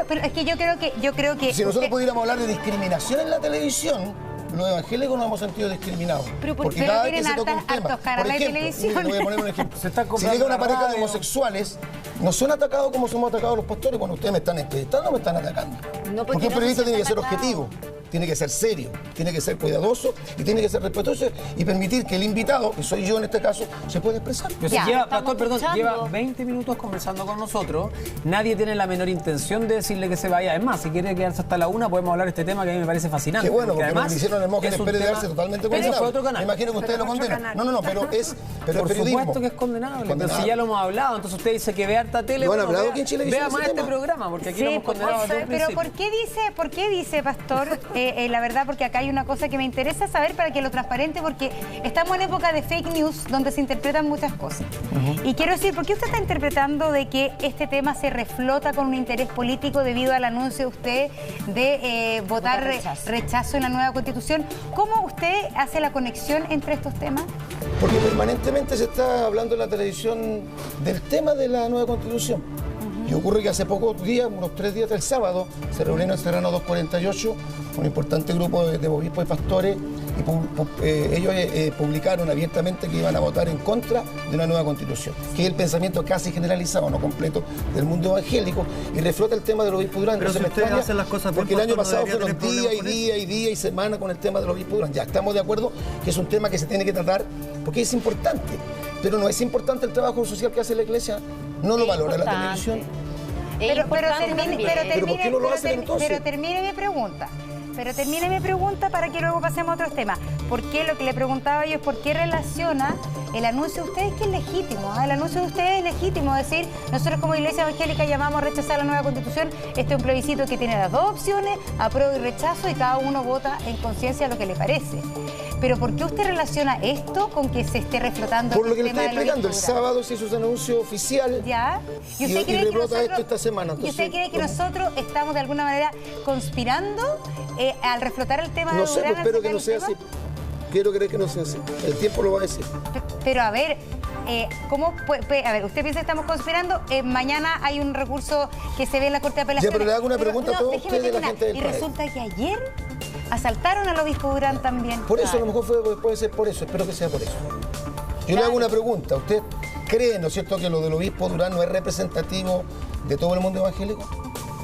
pero es que yo creo que si nosotros pudiéramos hablar de discriminación en la televisión, los evangélicos nos hemos sentido discriminados. Porque cada vez que se toca un tema, por ejemplo, televisión. Le voy a poner un ejemplo. Si llega una pareja de homosexuales, no son atacados como somos atacados los pastores. Cuando ustedes me están entrevistando, me están atacando. No, porque un periodista tiene que ser objetivo, tiene que ser serio, tiene que ser cuidadoso y tiene que ser respetuoso y permitir que el invitado, que soy yo en este caso, se pueda expresar. Lleva 20 minutos conversando con nosotros. Nadie tiene la menor intención de decirle que se vaya. Es más, si quiere quedarse hasta la 1, podemos hablar de este tema que a mí me parece fascinante. Qué bueno, porque además me hicieron el Mógenes Pérez de Arce totalmente condenado. Me imagino que ustedes lo condenan. No, pero es periodismo. Por supuesto que es condenable, pero si ya lo hemos hablado. Entonces usted dice que ve harta tele, vea más este programa, porque aquí lo hemos condenado desde un principio. Pero ¿por qué dice, pastor, la verdad? Porque acá hay una cosa que me interesa saber para que lo transparente, porque estamos en época de fake news donde se interpretan muchas cosas. Y quiero decir, ¿por qué usted está interpretando de que este tema se reflota con un interés político debido al anuncio de usted de votar rechazo en la nueva Constitución? ¿Cómo usted hace la conexión entre estos temas? Porque permanentemente se está hablando en la televisión del tema de la nueva Constitución. Y ocurre que hace pocos días, unos 3 días del sábado, se reunió en el Serrano 248 un importante grupo de obispos y pastores y ellos publicaron abiertamente que iban a votar en contra de una nueva Constitución, que es el pensamiento casi generalizado, no completo, del mundo evangélico, y reflota el tema del obispo Durán. Pero si ustedes hacen las cosas porque el año pasado fueron día y semana con el tema del obispo Durán. Ya estamos de acuerdo que es un tema que se tiene que tratar porque es importante, pero no es importante el trabajo social que hace la Iglesia, no lo valora la televisión. Pero ¿por qué no lo hacen entonces? Pero termine mi pregunta. Para que luego pasemos a otros temas. ¿Por qué? Lo que le preguntaba yo es por qué relaciona el anuncio de ustedes, que es legítimo. El anuncio de ustedes es legítimo. Es decir, nosotros como Iglesia Evangélica llamamos a rechazar la nueva Constitución. Este es un plebiscito que tiene las dos opciones, apruebo y rechazo, y cada uno vota en conciencia lo que le parece. Pero ¿por qué usted relaciona esto con que se esté reflotando por lo que le estoy explicando? El sábado se hizo su anuncio oficial. ¿Ya? ¿Y rebrota esto esta semana? Entonces, ¿y usted cree que nosotros estamos de alguna manera conspirando al reflotar el tema de No sé, espero que no sea así. Quiero creer que no sea así. El tiempo lo va a decir. Pero a ver, ¿cómo puede? A ver, usted piensa que estamos conspirando. Mañana hay un recurso que se ve en la Corte de Apelaciones. Ya, pero le hago una pregunta a todos ustedes, la gente del país. Y resulta que ayer asaltaron al obispo Durán también. Por eso, a lo mejor puede ser por eso. Espero que sea por eso. Yo le hago una pregunta. ¿Usted cree, ¿no es cierto?, que lo del obispo Durán no es representativo de todo el mundo evangélico?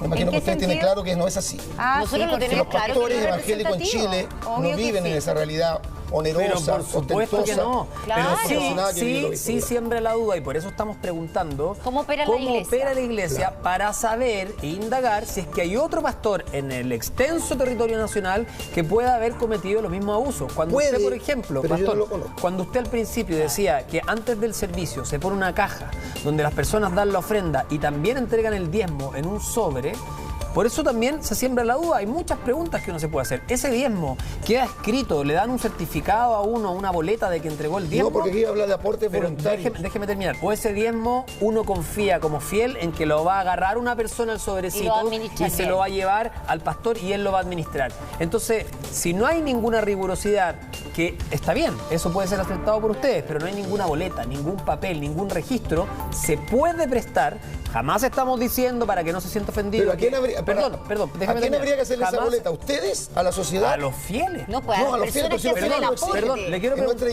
Me imagino que usted tiene claro que no es así. Nosotros lo tenemos claro. Los pastores evangélicos en Chile no viven en esa realidad onerosa, pero por supuesto que no. Claro. Pero sí siembra la duda, y por eso estamos preguntando cómo opera la iglesia claro, para saber e indagar si es que hay otro pastor en el extenso territorio nacional que pueda haber cometido los mismos abusos. Cuando usted, por ejemplo, pastor, cuando usted al principio decía que antes del servicio se pone una caja donde las personas dan la ofrenda y también entregan el diezmo en un sobre, por eso también se siembra la duda. Hay muchas preguntas que uno se puede hacer. ¿Ese diezmo queda escrito? ¿Le dan un certificado a uno, una boleta de que entregó el diezmo? No, porque aquí habla de aportes voluntarios. Déjeme terminar. O ese diezmo uno confía como fiel en que lo va a agarrar una persona al sobrecito y se lo va a llevar al pastor y él lo va a administrar. Entonces, si no hay ninguna rigurosidad, que está bien, eso puede ser aceptado por ustedes, pero no hay ninguna boleta, ningún papel, ningún registro, se puede prestar. Jamás estamos diciendo, para que no se sienta ofendido. Pero ¿a quién habría, perdón, ¿a quién habría que hacerle esa boleta? ¿A ustedes? ¿A la sociedad? A los fieles. No, pues a los fieles. Perdón, le quiero preguntar.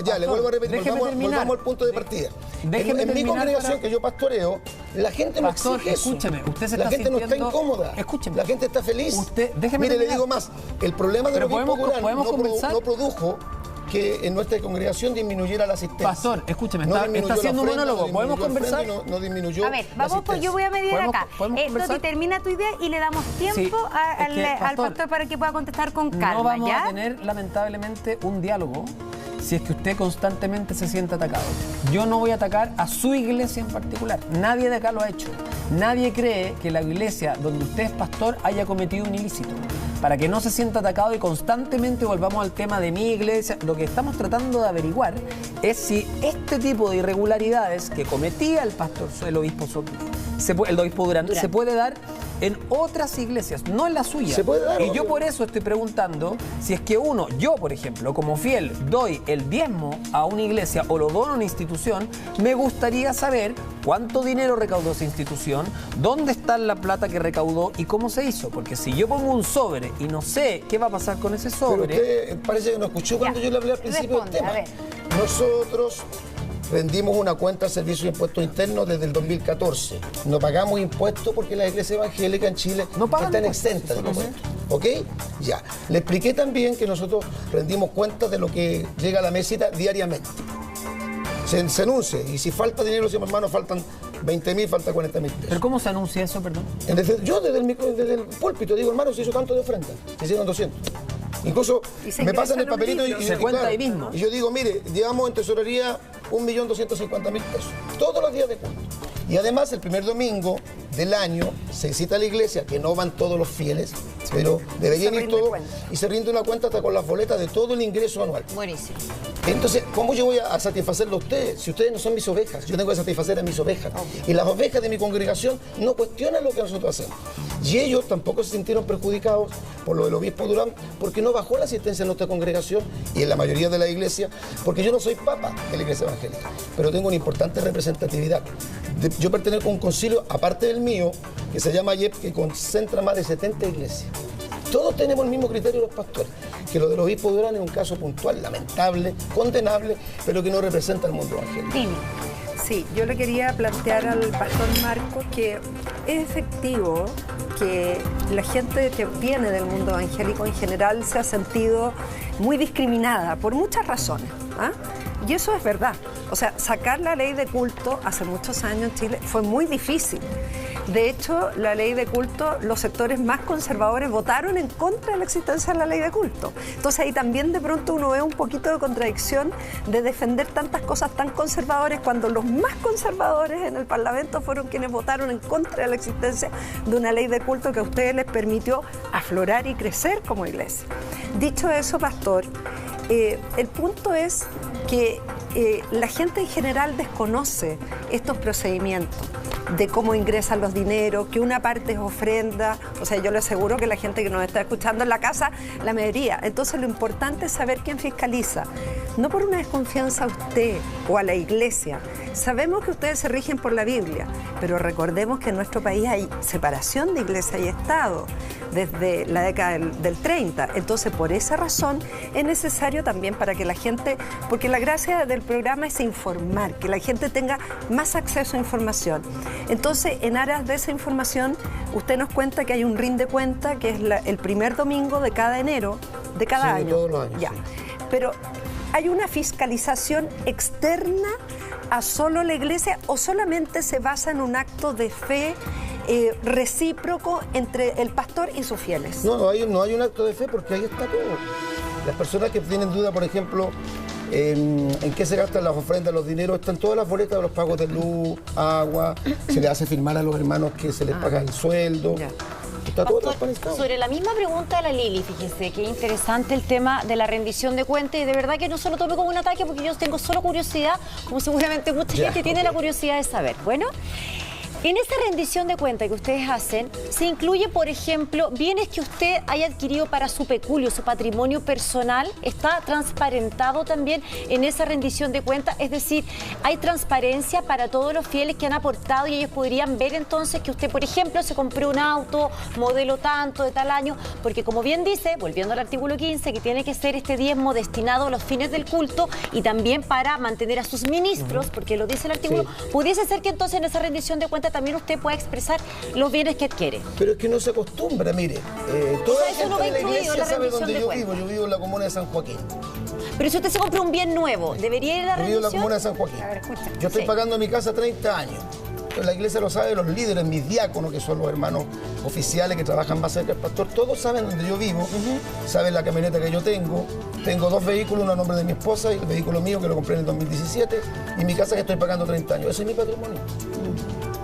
Ya, le vuelvo a repetir, volvamos al punto de partida. En mi congregación, que yo pastoreo, la gente no exige eso. Escúcheme, usted se la está gente no está incómoda. Escúcheme. La gente está feliz. Mire, le digo más. El problema de los obispo Durán no produjo que en nuestra congregación disminuyera la asistencia. Pastor, escúcheme, está haciendo un monólogo. ¿Podemos conversar? No disminuyó. A ver, vamos, pues yo voy a mediar acá. Toti, termina tu idea y le damos tiempo al pastor para que pueda contestar con calma. No vamos a tener, lamentablemente, un diálogo si es que usted constantemente se siente atacado. Yo no voy a atacar a su iglesia en particular. Nadie de acá lo ha hecho. Nadie cree que la iglesia donde usted es pastor haya cometido un ilícito. Para que no se sienta atacado y constantemente volvamos al tema de mi iglesia, lo que estamos tratando de averiguar es si este tipo de irregularidades que cometía el pastor, el obispo Durán, se puede dar en otras iglesias, no en la suya. Se puede dar, y yo por eso estoy preguntando si es que yo por ejemplo, como fiel, doy el diezmo a una iglesia o lo dono a una institución, me gustaría saber cuánto dinero recaudó esa institución, dónde está la plata que recaudó y cómo se hizo. Porque si yo pongo un sobre y no sé qué va a pasar con ese sobre... Pero usted parece que no escuchó cuando yo le hablé al principio del tema. Nosotros rendimos una cuenta al Servicio de Impuestos Internos desde el 2014. No pagamos impuestos porque las iglesias evangélicas en Chile no están exentas de impuestos. ¿Ok? Ya. Le expliqué también que nosotros rendimos cuentas de lo que llega a la mesita diariamente. Se anuncia, y si falta dinero, si hermanos faltan 20.000, falta 40.000 pesos. ¿Pero cómo se anuncia eso, perdón? Yo desde el púlpito digo, hermano, se hizo tanto de ofrenda, se hicieron 200. Incluso me pasan el papelito y se cuenta ahí mismo. Y yo digo, mire, llevamos en tesorería 1.250.000 pesos, todos los días de culto. Y además el primer domingo del año se cita a la iglesia, que no van todos los fieles, pero deberían ir todos, y se rinde una cuenta hasta con las boletas de todo el ingreso anual. Buenísimo. Entonces, ¿cómo yo voy a satisfacerlo a ustedes? Si ustedes no son mis ovejas, yo tengo que satisfacer a mis ovejas. Y las ovejas de mi congregación no cuestionan lo que nosotros hacemos. Y ellos tampoco se sintieron perjudicados por lo del obispo Durán, porque no bajó la asistencia en nuestra congregación y en la mayoría de la iglesia, porque yo no soy papa de la iglesia evangélica, pero tengo una importante representatividad. Yo pertenezco a un concilio, aparte del mío, que se llama IEP, que concentra más de 70 iglesias. Todos tenemos el mismo criterio los pastores, que lo del obispo Durán es un caso puntual, lamentable, condenable, pero que no representa al mundo evangélico. Sí, yo le quería plantear al pastor Marcos que es efectivo que la gente que viene del mundo evangélico en general se ha sentido muy discriminada por muchas razones, ¿ah? Y eso es verdad. O sea, sacar la ley de culto hace muchos años en Chile fue muy difícil. De hecho, la ley de culto, los sectores más conservadores votaron en contra de la existencia de la ley de culto. Entonces ahí también de pronto uno ve un poquito de contradicción de defender tantas cosas tan conservadoras cuando los más conservadores en el Parlamento fueron quienes votaron en contra de la existencia de una ley de culto que a ustedes les permitió aflorar y crecer como iglesia. Dicho eso, pastor, el punto es que la gente en general desconoce estos procedimientos de cómo ingresan los dineros, que una parte es ofrenda. O sea, yo le aseguro que la gente que nos está escuchando en la casa, la mayoría. Entonces lo importante es saber quién fiscaliza. No por una desconfianza a usted o a la iglesia. Sabemos que ustedes se rigen por la Biblia, pero recordemos que en nuestro país hay separación de iglesia y Estado desde la década del 30. Entonces, por esa razón, es necesario también para que la gente, porque la gracia del programa es informar, que la gente tenga más acceso a información. Entonces, en aras de esa información, usted nos cuenta que hay un rinde cuenta, que es el primer domingo de cada enero, de cada año. Todos los años. Ya. Sí. Pero, ¿hay una fiscalización externa a solo la iglesia o solamente se basa en un acto de fe recíproco entre el pastor y sus fieles? No hay un acto de fe porque ahí está todo. Las personas que tienen duda, por ejemplo, en qué se gastan las ofrendas, los dineros, están todas las boletas de los pagos de luz, agua, se le hace firmar a los hermanos que se les paga el sueldo. Ya. Está todo transparentado. Sobre la misma pregunta de la Lili, fíjese, qué interesante el tema de la rendición de cuentas y de verdad que no se lo tome como un ataque porque yo tengo solo curiosidad, como seguramente mucha gente tiene la curiosidad de saber. Bueno, en esa rendición de cuentas que ustedes hacen, se incluye, por ejemplo, bienes que usted haya adquirido para su peculio, su patrimonio personal, está transparentado también en esa rendición de cuentas, es decir, hay transparencia para todos los fieles que han aportado y ellos podrían ver entonces que usted, por ejemplo, se compró un auto, modelo tanto, de tal año, porque como bien dice, volviendo al artículo 15, que tiene que ser este diezmo destinado a los fines del culto y también para mantener a sus ministros, porque lo dice el artículo, pudiese ser que entonces en esa rendición de cuentas también usted pueda expresar los bienes que adquiere. Pero es que no se acostumbra, mire. Toda la gente de la iglesia sabe dónde yo vivo. Yo vivo en la comuna de San Joaquín. Pero si usted se compra un bien nuevo, ¿debería ir a la rendición? Yo vivo en la comuna de San Joaquín. A ver, escucha. Yo estoy pagando mi casa 30 años. Entonces, la iglesia lo sabe, los líderes, mis diáconos, que son los hermanos oficiales que trabajan más cerca del pastor, todos saben dónde yo vivo, saben la camioneta que yo tengo. Tengo 2 vehículos, uno a nombre de mi esposa y el vehículo mío que lo compré en el 2017 y mi casa que estoy pagando 30 años. Ese es mi patrimonio.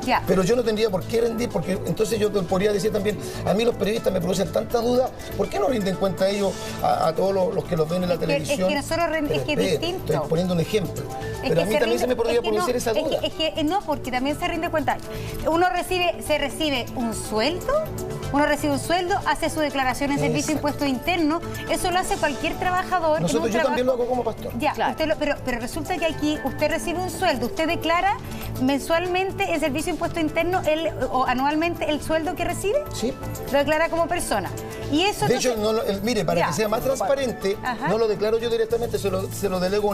Ya. Pero yo no tendría por qué rendir, porque entonces yo podría decir también, a mí los periodistas me producen tanta duda, ¿por qué no rinden cuenta ellos a todos los que los ven en la televisión? Es que nosotros es que es distinto. Estoy poniendo un ejemplo. Pero a mí también se me podría producir esa duda. Es que no, porque también se rinde cuenta. Se recibe un sueldo. Uno recibe un sueldo, hace su declaración en servicio de impuesto interno. Eso lo hace cualquier trabajador. Yo también lo hago como pastor. Ya, claro. pero resulta que aquí usted recibe un sueldo. Usted declara mensualmente en servicio de impuesto interno o anualmente el sueldo que recibe. Sí. Lo declara como persona. Y eso de hecho, mire, para que sea más transparente, no lo declaro yo directamente, se lo delego